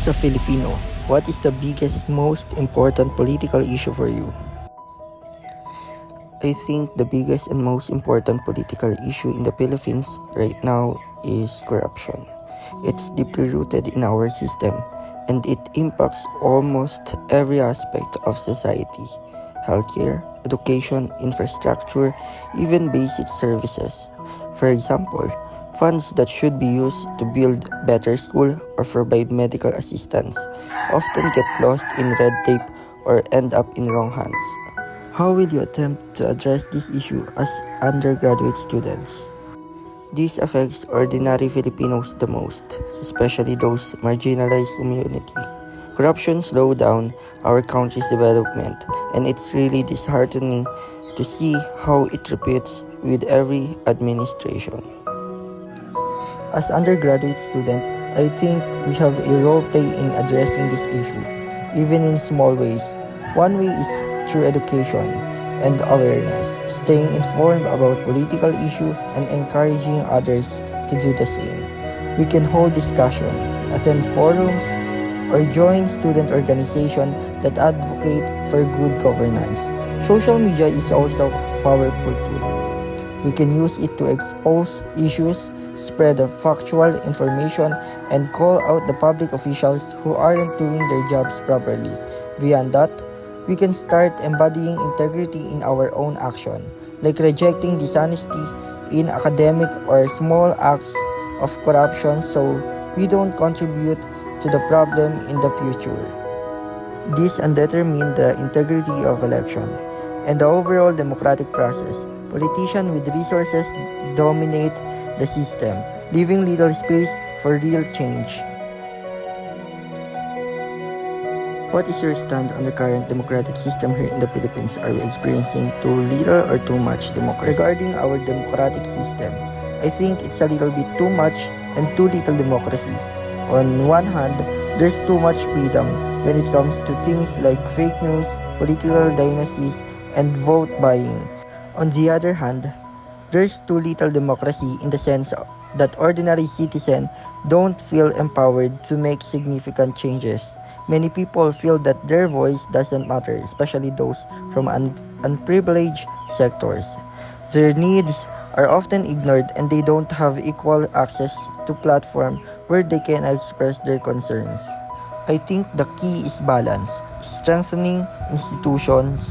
As a Filipino, what is the biggest, most important political issue for you? I think the biggest and most important political issue in the Philippines right now is corruption. It's deeply rooted in our system and it impacts almost every aspect of society: healthcare, education, infrastructure, even basic services. For example, funds that should be used to build better school or provide medical assistance often get lost in red tape or end up in wrong hands. How will you attempt to address this issue as undergraduate students? This affects ordinary Filipinos the most, especially those marginalized community. Corruption slows down our country's development, and it's really disheartening to see how it repeats with every administration. As undergraduate student, I think we have a role play in addressing this issue, even in small ways. One way is through education and awareness, staying informed about political issues and encouraging others to do the same. We can hold discussion, attend forums, or join student organizations that advocate for good governance. Social media is also a powerful tool. We can use it to expose issues, spread the factual information, and call out the public officials who aren't doing their jobs properly. Beyond that, we can start embodying integrity in our own action, like rejecting dishonesty in academic or small acts of corruption so we don't contribute to the problem in the future. This determines the integrity of election and the overall democratic process. Politicians with resources dominate the system, leaving little space for real change. What is your stand on the current democratic system here in the Philippines? Are we experiencing too little or too much democracy? Regarding our democratic system, I think it's a little bit too much and too little democracy. On one hand, there's too much freedom when it comes to things like fake news, political dynasties, and vote buying. On the other hand, there's too little democracy in the sense that ordinary citizens don't feel empowered to make significant changes. Many people feel that their voice doesn't matter, especially those from unprivileged sectors. Their needs are often ignored and they don't have equal access to platforms where they can express their concerns. I think the key is balance, strengthening institutions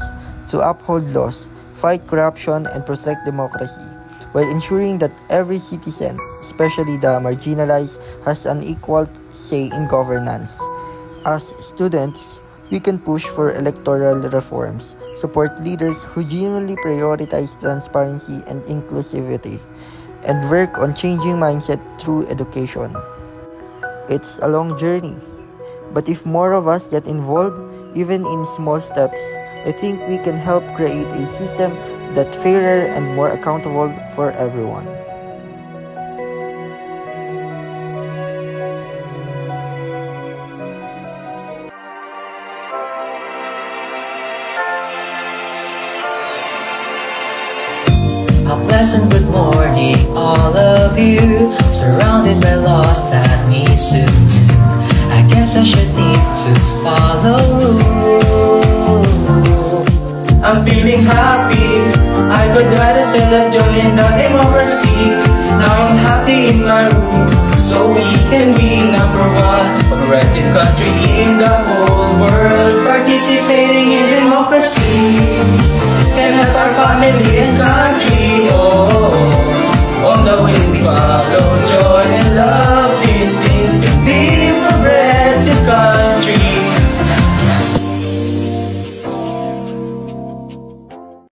to uphold laws, fight corruption, and protect democracy, while ensuring that every citizen, especially the marginalized, has an equal say in governance. As students, we can push for electoral reforms, support leaders who genuinely prioritize transparency and inclusivity, and work on changing mindset through education. It's a long journey, but if more of us get involved, even in small steps, I think we can help create a system that's fairer and more accountable for everyone. A pleasant good morning, all of you, surrounded by laws that need to do. I guess I should need to follow rules. I'm feeling happy, I could rather say that joy in the democracy. Now I'm happy in my room, so we can be number one progressive country in the whole world. Participating in democracy can help our family and country. Oh.